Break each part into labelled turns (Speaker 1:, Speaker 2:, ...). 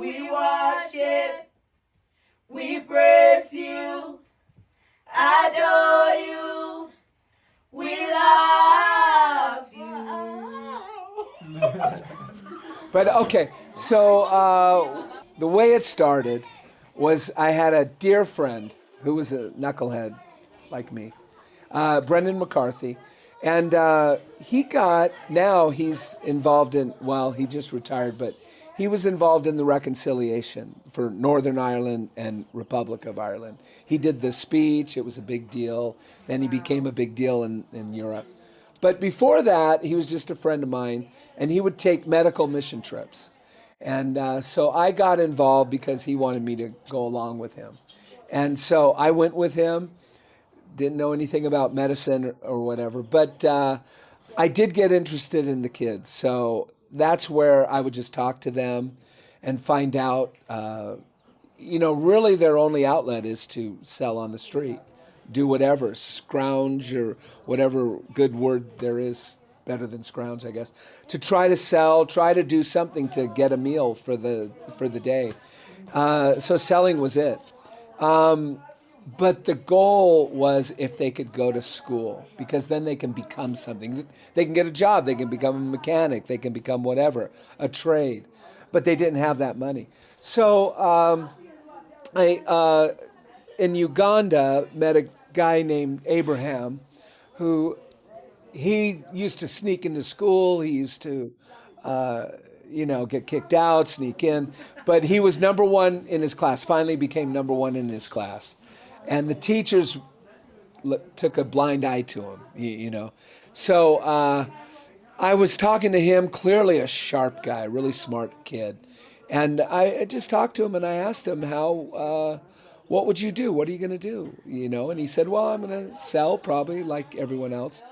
Speaker 1: We worship, we praise you, adore you, we love you.
Speaker 2: But okay, so the way it started was I had a dear friend who was a knucklehead like me, Brendan McCarthy, and he's involved in, well, he just retired, but he was involved in the reconciliation for Northern Ireland and Republic of Ireland. He did the speech, it was a big deal, then he became a big deal in Europe. But before that, he was just a friend of mine, and he would take medical mission trips. And so I got involved because he wanted me to go along with him. And so I went with him, didn't know anything about medicine or whatever, but I did get interested in the kids. So that's where I would just talk to them and find out, really their only outlet is to sell on the street, do whatever, scrounge or whatever good word there is, better than scrounge, I guess, to try to sell, try to do something to get a meal for the day. So selling was it. But the goal was if they could go to school, because then they can become something. They can get a job, they can become a mechanic, they can become whatever, a trade. But they didn't have that money. So I in Uganda met a guy named Abraham who he used to sneak into school. He used to, get kicked out, sneak in. But he was number one in his class, finally became number one in his class. And the teachers took a blind eye to him. So I was talking to him, clearly a sharp guy, really smart kid. And I just talked to him and I asked him what would you do? What are you going to do? And he said, well, I'm going to sell probably like everyone else.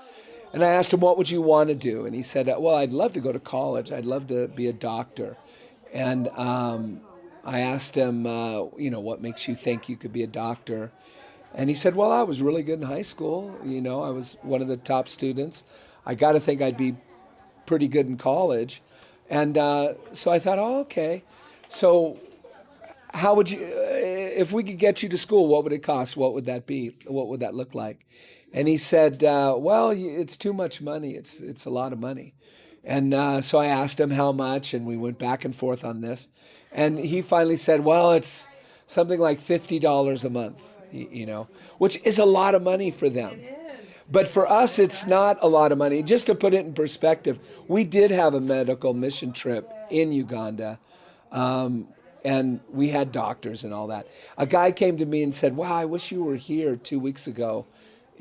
Speaker 2: And I asked him, what would you want to do? And he said, well, I'd love to go to college. I'd love to be a doctor. And I asked him, what makes you think you could be a doctor? And he said, well, I was really good in high school. I was one of the top students. I got to think I'd be pretty good in college. And so I thought, oh, okay. So how would you, if we could get you to school, what would it cost? What would that be? What would that look like? And he said, well, it's too much money. It's a lot of money. And so I asked him how much, and we went back and forth on this. And he finally said, well, it's something like $50 a month, which is a lot of money for them. But for us, it's not a lot of money. Just to put it in perspective, we did have a medical mission trip in Uganda, and we had doctors and all that. A guy came to me and said, wow, I wish you were here 2 weeks ago.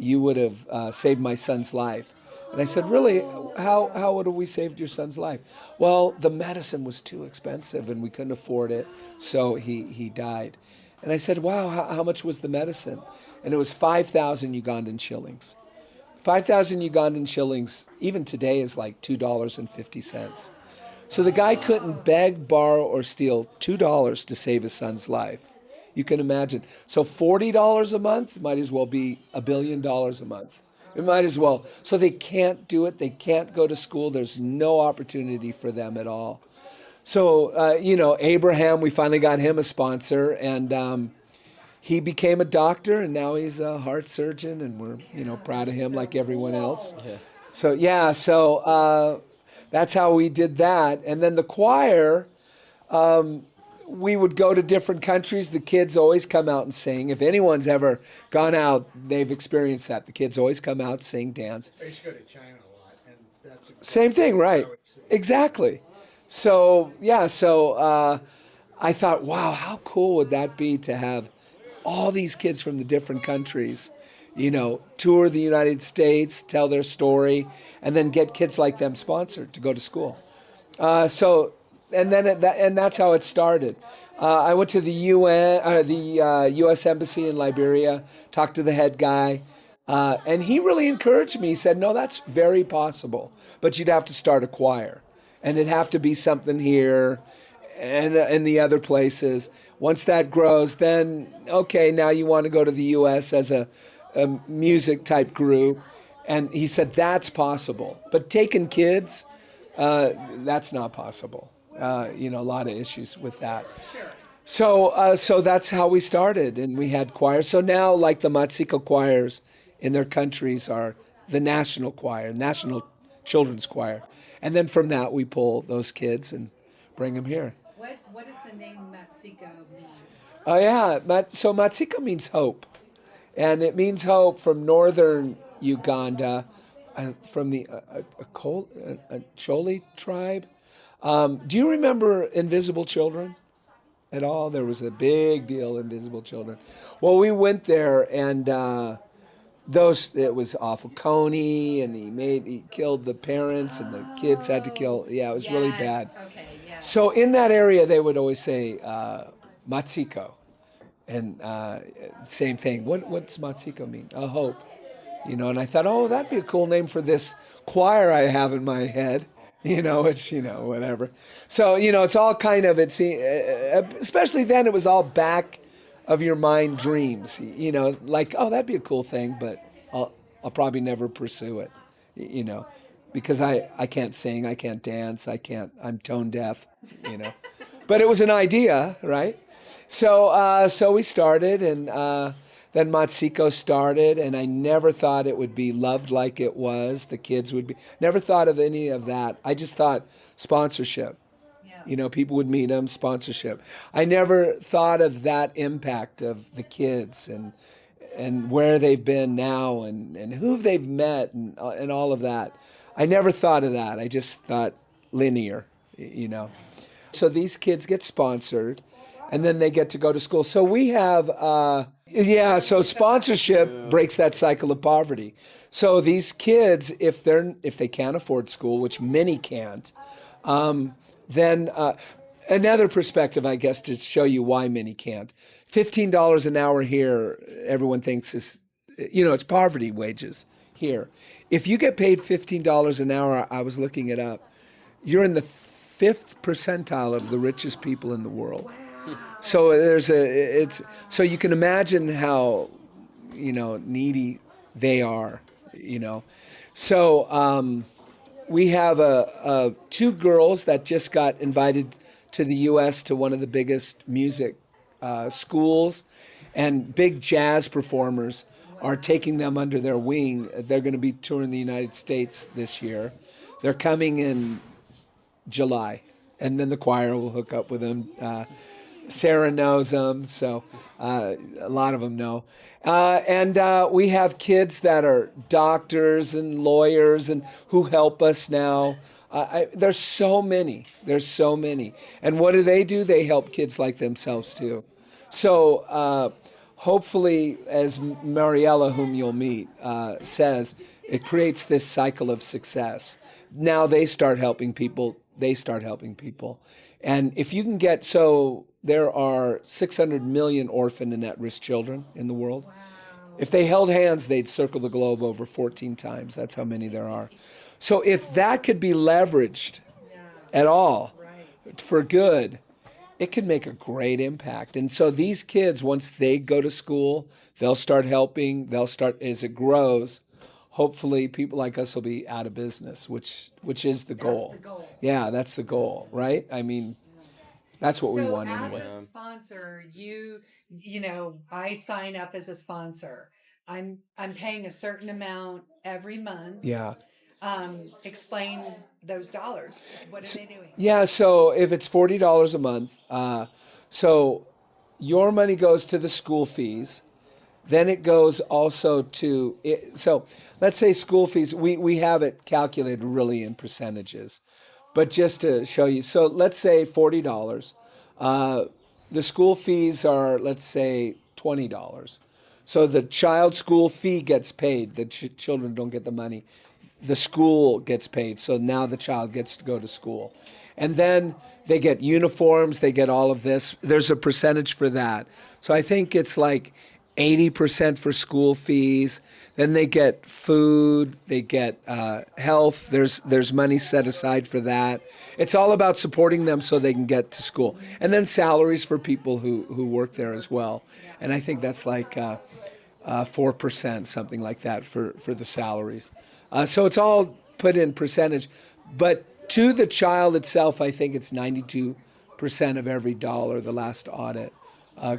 Speaker 2: You would have saved my son's life. And I said, really, how would have we saved your son's life? Well, the medicine was too expensive and we couldn't afford it, so he died. And I said, wow, how much was the medicine? And it was 5,000 Ugandan shillings. 5,000 Ugandan shillings, even today, is like $2.50. So the guy couldn't beg, borrow, or steal $2 to save his son's life. You can imagine. So $40 a month might as well be $1 billion a month. It might as well. So they can't do it. They can't go to school. There's no opportunity for them at all. So, Abraham, we finally got him a sponsor, and he became a doctor, and now he's a heart surgeon, and we're, proud of him like everyone else. Yeah. So that's how we did that. And then the choir, we would go to different countries. The kids always come out and sing. If anyone's ever gone out, they've experienced that. The kids always come out, sing, dance.
Speaker 3: I used to go to China a lot, and that's
Speaker 2: same thing, right? Exactly. So I thought, wow, how cool would that be to have all these kids from the different countries, tour the United States, tell their story, and then get kids like them sponsored to go to school. And that's how it started. I went to the U.S. Embassy in Liberia, talked to the head guy, and he really encouraged me. He said, no, that's very possible, but you'd have to start a choir, and it'd have to be something here and in the other places. Once that grows, then, okay, now you want to go to the U.S. as a music type group. And he said, that's possible. But taking kids, that's not possible. A lot of issues with that.
Speaker 1: Sure.
Speaker 2: So that's how we started, and we had choirs. So now, like the Matsiko choirs in their countries are the national choir, national children's choir, and then from that we pull those kids and bring them here.
Speaker 1: What does the name Matsiko mean?
Speaker 2: Oh yeah, so Matsiko means hope, and it means hope from northern Uganda, from the Acholi tribe. Do you remember Invisible Children at all? There was a big deal, Invisible Children. Well, we went there, and it was awful. Coney, and he killed the parents, and the kids had to kill. Yeah, it was really bad.
Speaker 1: Okay, yes.
Speaker 2: So in that area, they would always say Matsiko, and same thing. What's Matsiko mean? A hope. And I thought, oh, that'd be a cool name for this choir I have in my head. It's, whatever. So, it's all kind of, especially then it was all back of your mind dreams, like, oh, that'd be a cool thing, but I'll probably never pursue it, because I can't sing, I can't dance, I'm tone deaf, But it was an idea, right? So we started, and then Matsiko started, and I never thought it would be loved like it was. The kids would be. Never thought of any of that. I just thought sponsorship.
Speaker 1: Yeah.
Speaker 2: People would meet them, sponsorship. I never thought of that impact of the kids and where they've been now and who they've met and all of that. I never thought of that. I just thought linear. So these kids get sponsored, and then they get to go to school. So we have, so sponsorship breaks that cycle of poverty. So these kids, if they can't afford school, which many can't, then another perspective, I guess, to show you why many can't. $15 an hour here, everyone thinks is, it's poverty wages here. If you get paid $15 an hour, I was looking it up, you're in the 5th percentile of the richest people in the world. So so you can imagine how, needy they are, So we have 2 girls that just got invited to the U.S. to one of the biggest music schools, and big jazz performers are taking them under their wing. They're going to be touring the United States this year. They're coming in July, and then the choir will hook up with them. Sarah knows them, so a lot of them know. And we have kids that are doctors and lawyers and who help us now. There's so many. And what do? They help kids like themselves too. So hopefully, as Mariella, whom you'll meet, says, it creates this cycle of success. Now they start helping people. And if you can there are 600 million orphan and at-risk children in the world.
Speaker 1: Wow.
Speaker 2: If they held hands, they'd circle the globe over 14 times. That's how many there are. So if that could be leveraged at all for good, it could make a great impact. And so these kids, once they go to school, they'll start helping. As it grows, hopefully people like us will be out of business, which is the goal.
Speaker 1: That's the goal.
Speaker 2: Yeah, that's the goal, right? I mean, that's what we want
Speaker 1: as
Speaker 2: anyway.
Speaker 1: a sponsor, I sign up as a sponsor. I'm paying a certain amount every month.
Speaker 2: Yeah.
Speaker 1: Explain those dollars. What are they doing?
Speaker 2: Yeah, so if it's $40 a month, so your money goes to the school fees. Then it goes also to so let's say school fees. We have it calculated really in percentages, but just to show you. So let's say $40. The school fees are, let's say, $20. So the child's school fee gets paid. The children don't get the money. The school gets paid. So now the child gets to go to school. And then they get uniforms. They get all of this. There's a percentage for that. So I think it's like 80% for school fees. Then they get food. They get health. There's money set aside for that. It's all about supporting them so they can get to school. And then salaries for people who work there as well. And I think that's like 4%, something like that for the salaries. So it's all put in percentage. But To the child itself, I think it's 92% of every dollar, the last audit,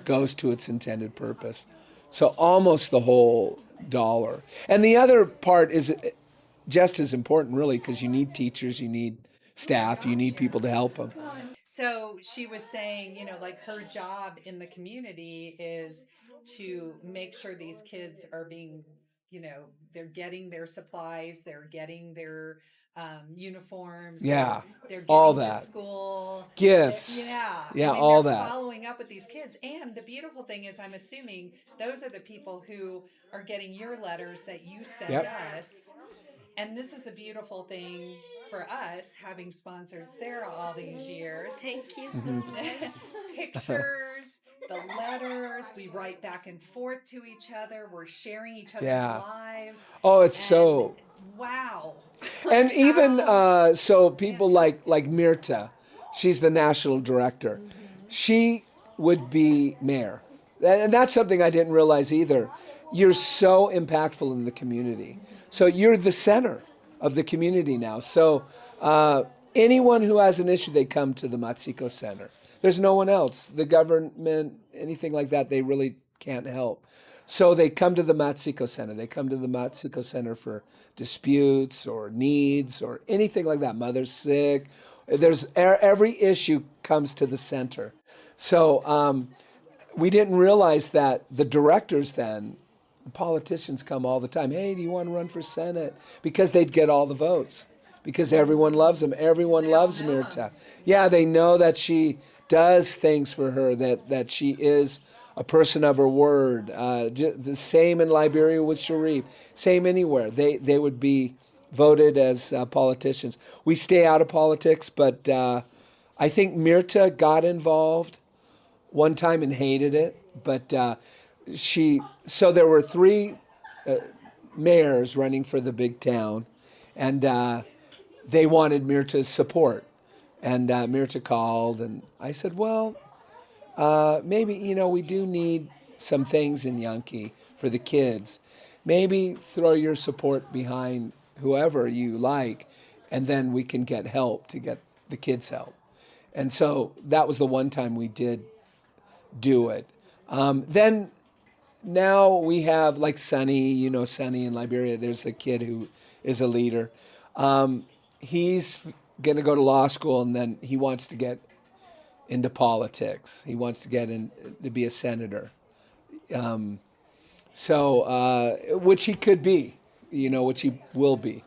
Speaker 2: goes to its intended purpose. So almost the whole dollar. And the other part is just as important, really, because you need teachers, you need staff, you need people to help them.
Speaker 1: So she was saying, like her job in the community is to make sure these kids are being, they're getting their supplies, they're getting their uniforms,
Speaker 2: Yeah,
Speaker 1: they're
Speaker 2: all
Speaker 1: getting to
Speaker 2: that.
Speaker 1: school.
Speaker 2: Gifts.
Speaker 1: Yeah,
Speaker 2: Yeah,
Speaker 1: I mean,
Speaker 2: all
Speaker 1: they're
Speaker 2: that.
Speaker 1: following up with these kids. And the beautiful thing is, I'm assuming those are the people who are getting your letters that you send
Speaker 2: Yep.
Speaker 1: us. And this is the beautiful thing for us, having sponsored Sarah all these years.
Speaker 4: Thank you so much.
Speaker 1: Pictures, the letters, we write back and forth to each other. We're sharing each other's
Speaker 2: Yeah.
Speaker 1: lives.
Speaker 2: Oh, it's
Speaker 1: And
Speaker 2: so.
Speaker 1: wow.
Speaker 2: And even
Speaker 1: How
Speaker 2: so, people like
Speaker 1: fantastic.
Speaker 2: Mirta, she's the national director. She would be mayor, and that's something I didn't realize either. You're so impactful in the community, so you're the center of the community now. So anyone who has an issue, they come to the Matsiko Center. There's no one else. The government, anything like that, they really can't help. So they come to the Matsiko Center. They come to the Matsiko Center for disputes or needs or anything like that. Mother's sick. There's every issue comes to the center. So we didn't realize that the directors then, the politicians come all the time. Hey, do you want to run for Senate? Because they'd get all the votes. Because everyone loves them. Everyone
Speaker 1: They all
Speaker 2: loves
Speaker 1: know
Speaker 2: Mirta. Yeah, they know that she does things for her, that she is a person of her word. The same in Liberia with Sharif. Same anywhere. They would be voted as politicians. We stay out of politics, but I think Mirta got involved one time and hated it. But so there were three mayors running for the big town, and they wanted Mirta's support. And Mirta called, and I said, well, maybe, we do need some things in Yankee for the kids. Maybe throw your support behind whoever you like, and then we can get help to get the kids help. And so that was the one time we did do it. Then now we have like Sonny, Sonny in Liberia. There's a kid who is a leader. He's going to go to law school, and then he wants to get into politics. He wants to get in to be a senator. Which he could be, which he will be,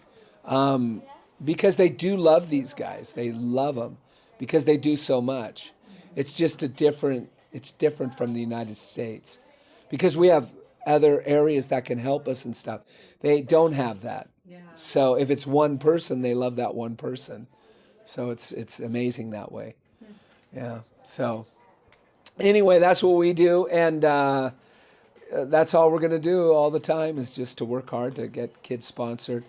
Speaker 2: because they do love these guys. They love them because they do so much. It's just it's different from the United States because we have other areas that can help us and stuff. They don't have that.
Speaker 1: Yeah.
Speaker 2: So if it's one person, they love that one person. So it's amazing that way. Yeah. So anyway, that's what we do, and that's all we're going to do all the time is just to work hard to get kids sponsored.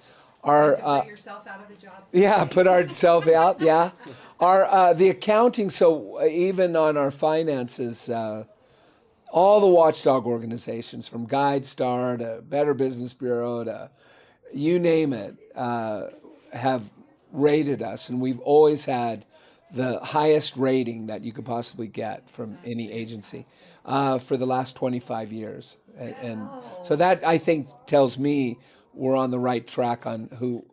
Speaker 1: To put yourself out of the job.
Speaker 2: Yeah, put ourselves out. Yeah, the accounting. So even on our finances, all the watchdog organizations, from GuideStar to Better Business Bureau to you name it, have rated us, and we've always had the highest rating that you could possibly get from any agency for the last 25 years. And so that, I think, tells me we're on the right track on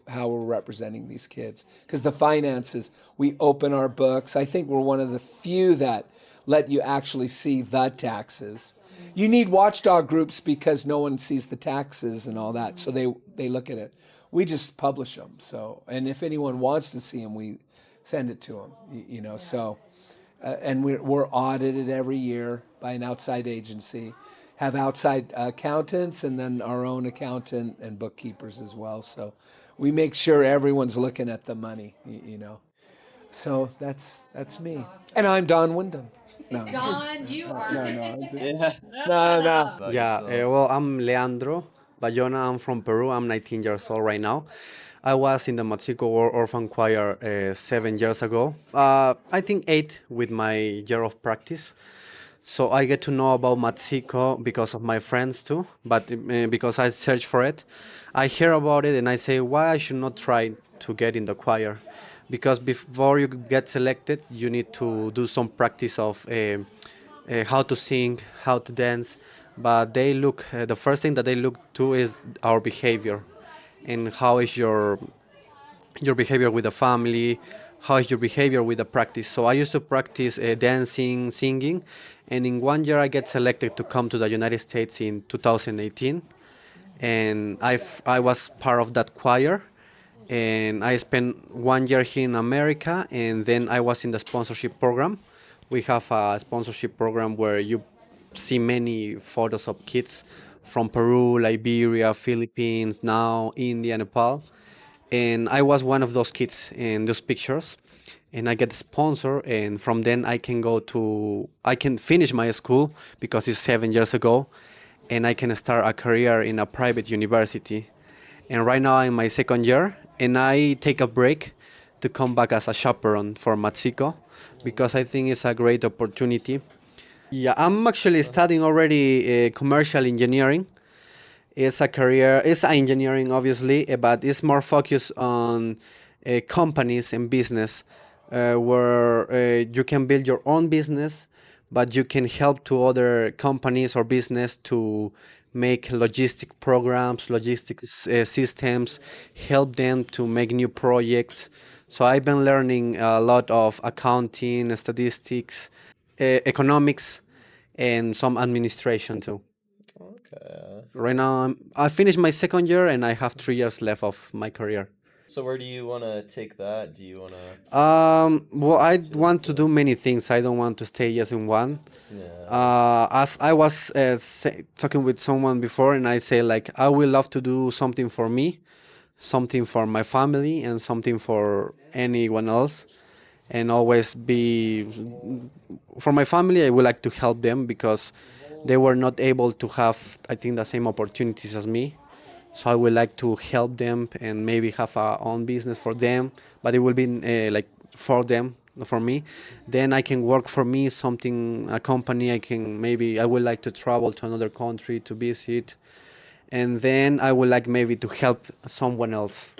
Speaker 2: how we're representing these kids. Because the finances, we open our books. I think we're one of the few that let you actually see the taxes. You need watchdog groups because no one sees the taxes and all that, so they look at it. We just publish them. So, and if anyone wants to see them, we send it to them. So, and we're audited every year by an outside agency, have outside accountants, and then our own accountant and bookkeepers as well. So, we make sure everyone's looking at the money. So that's me,
Speaker 1: awesome.
Speaker 2: and I'm Don Wyndham. No,
Speaker 1: Don, you are.
Speaker 2: no, no.
Speaker 5: Yeah, well, I'm Leandro Bayona. I'm from Peru. I'm 19 years old right now. I was in the Matsiko Orphan Choir 7 years ago. I think 8 with my year of practice. So I get to know about Matsiko because of my friends too, but because I search for it. I hear about it and I say, why I should not try to get in the choir? because before you get selected, you need to do some practice of how to sing, how to dance. But they look, the first thing that they look to is our behavior, and how is your behavior with the family, how is your behavior with the practice. So I used to practice dancing, singing, and in 1 year I get selected to come to the United States in 2018, and I was part of that choir, and I spent 1 year here in America, and then I was in the sponsorship program. We have a sponsorship program where you see many photos of kids from Peru, Liberia, Philippines, now India, Nepal, and I was one of those kids in those pictures, and I get a sponsor, and from then I can finish my school because it's 7 years ago, and I can start a career in a private university. And right now I'm in my second year, and I take a break to come back as a chaperone for Matsiko because I think it's a great opportunity. Yeah, I'm actually studying already commercial engineering. It's a career, it's engineering obviously, but it's more focused on companies and business, where you can build your own business, but you can help to other companies or business to make logistic programs, logistics systems, help them to make new projects. So I've been learning a lot of accounting, statistics, economics, and some administration too.
Speaker 4: Okay.
Speaker 5: Right now, I finished my second year and I have 3 years left of my career.
Speaker 4: So where do you want to take that? Do you want to?
Speaker 5: Well, I want to
Speaker 4: to-
Speaker 5: do many things. I don't want to stay just in one.
Speaker 4: Yeah.
Speaker 5: As I was talking with someone before, and I say like I will love to do something for me, something for my family, and something for anyone else, and always be for my family. I would like to help them because they were not able to have, I think, the same opportunities as me. So I would like to help them and maybe have our own business for them, but it will be like for them, not for me. Then I can work for me, something, a company. I would like to travel to another country to visit, and then I would like maybe to help someone else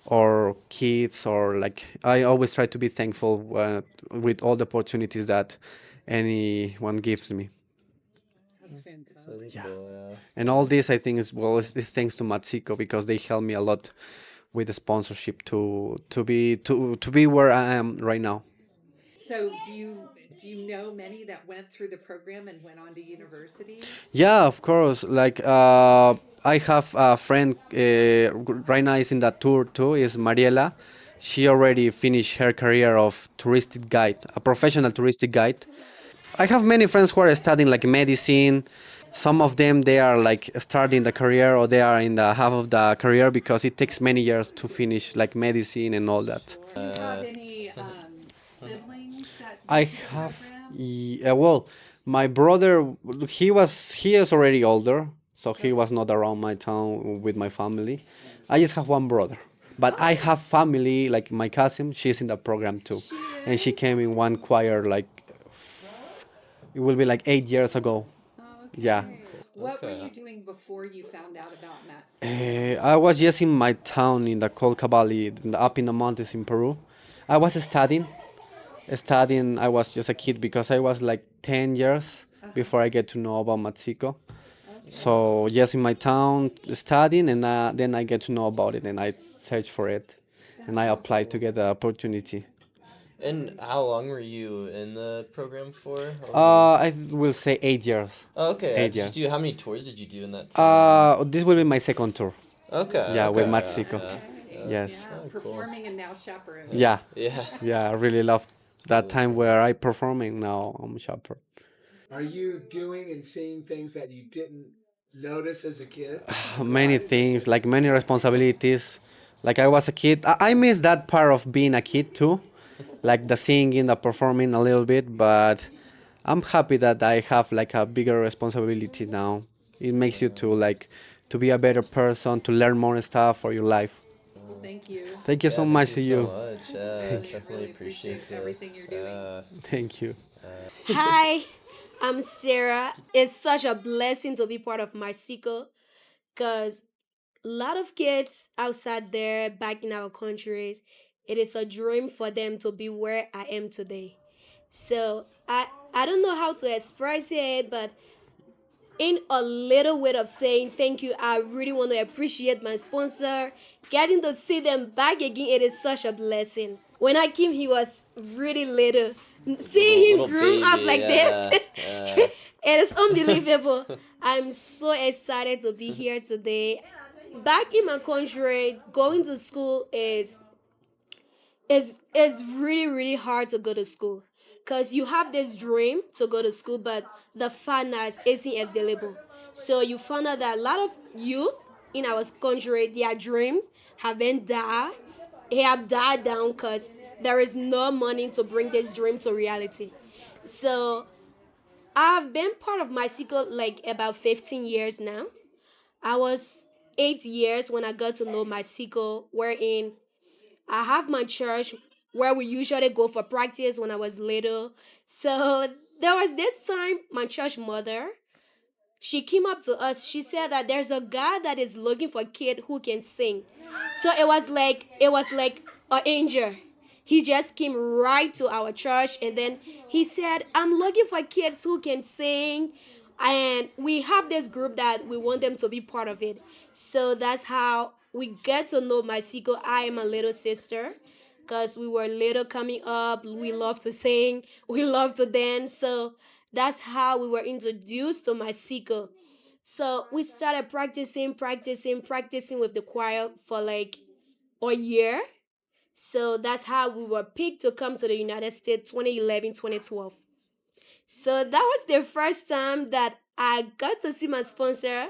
Speaker 5: or kids, or like I always try to be thankful with all the opportunities that anyone gives me.
Speaker 1: That's
Speaker 4: It's really
Speaker 1: fantastic.
Speaker 5: Yeah.
Speaker 4: cool. Yeah.
Speaker 5: And all this I think is well is thanks to Matsiko because they helped me a lot with the sponsorship to be where I am right now.
Speaker 1: So do you know many that went through the program and went on to university?
Speaker 5: Yeah, of course. Like I have a friend right now is in that tour too. Is Mariela. She already finished her career of touristic guide, a professional touristic guide. I have many friends who are studying like medicine. Some of them they are like starting the career or they are in the half of the career because it takes many years to finish like medicine and all that.
Speaker 1: Do you have any siblings that
Speaker 5: I
Speaker 1: went through the
Speaker 5: have,
Speaker 1: program?
Speaker 5: yeah, well, my brother, he is already older, so he was not around my town with my family. I just have one brother, but I have family, like my cousin, she's in the program too.
Speaker 1: She
Speaker 5: And she
Speaker 1: is?
Speaker 5: came in one choir, like, it will be like 8 years ago. Yeah.
Speaker 1: Okay. What were you
Speaker 4: Okay.
Speaker 1: doing before you found out about
Speaker 5: I was just in my town in the Colca Valley, up in the mountains in Peru. I was studying. I was just a kid because I was like 10 years before I get to know about Matsiko. So just in my town studying, and then I get to know about it, and I search for it, and I apply to get the opportunity.
Speaker 4: And how long were you in the program for? Over.
Speaker 5: I will say 8 years.
Speaker 4: Oh, okay.
Speaker 5: 8 years.
Speaker 4: How many tours did you do in that time?
Speaker 5: This will be my second tour.
Speaker 4: Okay.
Speaker 5: Yeah, with
Speaker 4: Okay. Yeah.
Speaker 5: Matsiko.
Speaker 4: Yeah.
Speaker 1: Okay.
Speaker 4: Yeah.
Speaker 5: Yes.
Speaker 1: Yeah,
Speaker 4: Oh, cool.
Speaker 1: performing and now chaperoning.
Speaker 5: Yeah.
Speaker 4: Yeah.
Speaker 5: Yeah, I really loved that
Speaker 4: Really
Speaker 5: time
Speaker 4: cool.
Speaker 5: where I performing. Now I'm shopper.
Speaker 2: Are you doing and seeing things that you didn't notice as a kid?
Speaker 5: Many things, like many responsibilities. Like I was a kid. I miss that part of being a kid too, like the singing, the performing a little bit. But I'm happy that I have like a bigger responsibility now. It makes you to like to be a better person, to learn more stuff for your life.
Speaker 1: Well, thank you.
Speaker 5: Thank you
Speaker 4: Yeah.
Speaker 5: so
Speaker 4: Thank
Speaker 5: much
Speaker 4: you
Speaker 5: to
Speaker 4: so
Speaker 5: you.
Speaker 4: much.
Speaker 1: Really,
Speaker 4: Definitely
Speaker 1: really appreciate
Speaker 4: appreciate the.
Speaker 1: everything you're doing.
Speaker 5: Thank you.
Speaker 6: Hi, I'm Sarah. It's such a blessing to be part of Matsiko because a lot of kids outside there back in our countries, It is a dream for them to be where I am today. So I don't know how to express it, but in a little way of saying thank you, I really want to appreciate my sponsor. Getting to see them back again, it is such a blessing. When I came, he was really little. Seeing him
Speaker 4: Little
Speaker 6: grown up
Speaker 4: baby,
Speaker 6: like this,
Speaker 4: yeah.
Speaker 6: it is unbelievable. I'm so excited to be here today. Back in my country, going to school is really really hard to go to school because you have this dream to go to school, but the finance isn't available. So you find out that a lot of youth in our country, their dreams haven't died, have died down because there is no money to bring this dream to reality. So I've been part of Mexico like about 15 years now. I was 8 years when I got to know Mexico, wherein I have my church where we usually go for practice when I was little. So there was this time my church mother, she came up to us. She said that there's a guy that is looking for a kid who can sing. So it was like an angel. He just came right to our church and then he said, I'm looking for kids who can sing. And we have this group that we want them to be part of it. So that's how we get to know Masiko. I am a little sister because we were little coming up. We love to sing, we love to dance. So that's how we were introduced to Masiko. So we started practicing with the choir for like a year. So that's how we were picked to come to the United States 2011, 2012. So that was the first time that I got to see my sponsor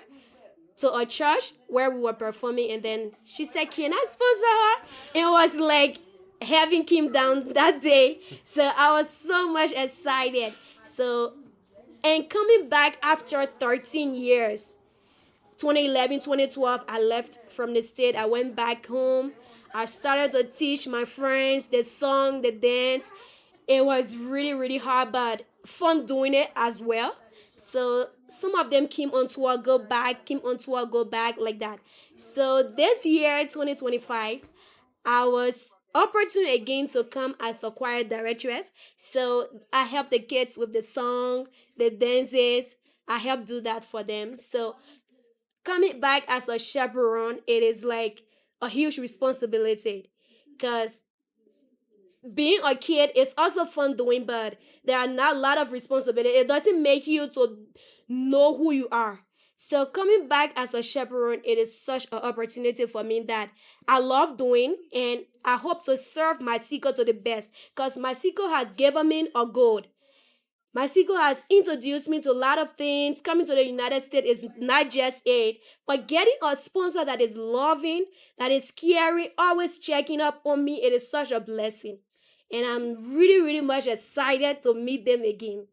Speaker 6: to a church where we were performing, and then she said, can I sponsor her? It was like heaven came down that day. So I was so much excited. So, and coming back after 13 years, 2011, 2012, I left from the state. I went back home. I started to teach my friends the song, the dance. It was really, really hard, but fun doing it as well. So some of them came on tour, go back, came on tour, go back, like that. So this year, 2025, I was opportunity again to come as a choir directress. So I help the kids with the song, the dances. I help do that for them. So coming back as a chaperone, it is like a huge responsibility because being a kid is also fun doing, but there are not a lot of responsibility. It doesn't make you to know who you are. So coming back as a chaperone, it is such an opportunity for me that I love doing, and I hope to serve Mexico to the best because Mexico has given me a gold. Mexico has introduced me to a lot of things. Coming to the United States is not just it, but getting a sponsor that is loving, that is caring, always checking up on me, it is such a blessing. And I'm really, really much excited to meet them again.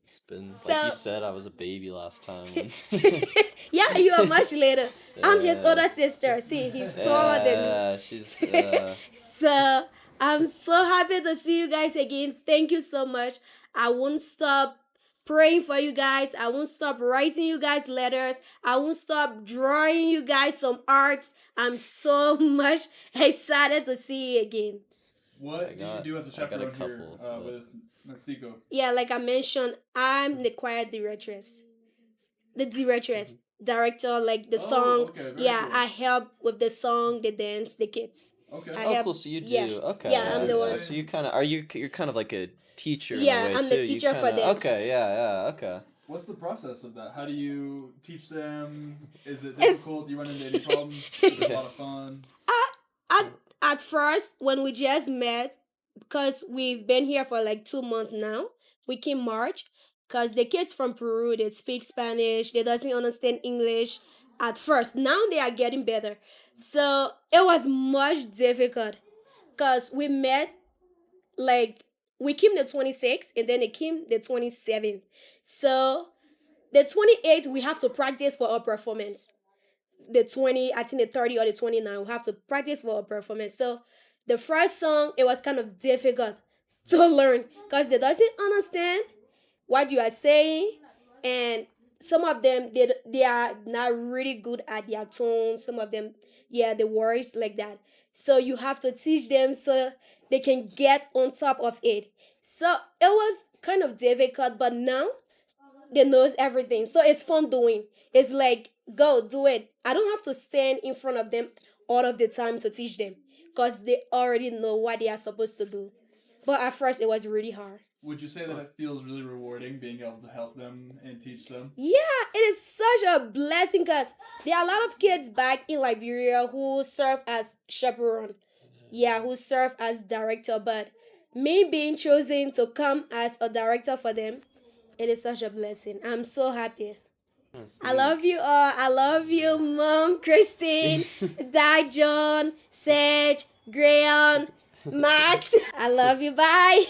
Speaker 4: It's been like you
Speaker 6: So,
Speaker 4: said, I was a baby last time. When
Speaker 6: yeah, you are much later. I'm his
Speaker 4: yeah,
Speaker 6: older sister. See, he's taller than me.
Speaker 4: yeah, she's
Speaker 6: So I'm so happy to see you guys again. Thank you so much. I won't stop praying for you guys. I won't stop writing you guys letters. I won't stop drawing you guys some arts. I'm so much excited to see you again.
Speaker 7: What do you do as a
Speaker 4: I got a
Speaker 7: chaperone here
Speaker 4: couple, but-
Speaker 7: with Matsiko?
Speaker 6: Yeah, like I mentioned, I'm the choir directress. The directress, director, like the
Speaker 7: Oh,
Speaker 6: song.
Speaker 7: okay, very
Speaker 6: Yeah,
Speaker 7: cool.
Speaker 6: I help with the song, the dance, the kids.
Speaker 7: Okay.
Speaker 6: I
Speaker 4: Oh,
Speaker 6: help-
Speaker 4: cool. So you do.
Speaker 6: yeah.
Speaker 4: Okay.
Speaker 6: Yeah, I'm the
Speaker 4: okay.
Speaker 6: one.
Speaker 4: So you kind of are you? You're kind of like a teacher in
Speaker 6: Yeah,
Speaker 4: a way
Speaker 6: I'm the
Speaker 4: too.
Speaker 6: teacher
Speaker 4: you
Speaker 6: for
Speaker 4: kinda,
Speaker 6: them.
Speaker 4: Okay. Yeah. Yeah. Okay.
Speaker 7: What's the process of that? How do you teach them? Is it
Speaker 6: It's-
Speaker 7: difficult? Do you run into any problems? Is it a lot of fun?
Speaker 6: At first, when we just met, because we've been here for like 2 months now, we came March, because the kids from Peru, they speak Spanish, they doesn't understand English at first. Now they are getting better. So it was much difficult, because we met, like, we came the 26th, and then it came the 27th. So the 28th, we have to practice for our performance. The 20, I think the 30 or the 29, we have to practice for a performance. So the first song, it was kind of difficult to learn because they doesn't understand what you are saying, and some of them they are not really good at their tone. Some of them, yeah, the words like that. So you have to teach them so they can get on top of it. So it was kind of difficult, but now they knows everything. So it's fun doing. It's like go do it. I don't have to stand in front of them all of the time to teach them because they already know what they are supposed to do. But at first it was really hard.
Speaker 7: Would you say that it feels really rewarding being able to help them and teach them?
Speaker 6: Yeah, it is such a blessing because there are a lot of kids back in Liberia who serve as chaperone. Yeah, who serve as director, but me being chosen to come as a director for them, it is such a blessing. I'm so happy. I love you all. I love you, Mom, Christine, Dad, John, Sage, Graham, Max. I love you. Bye.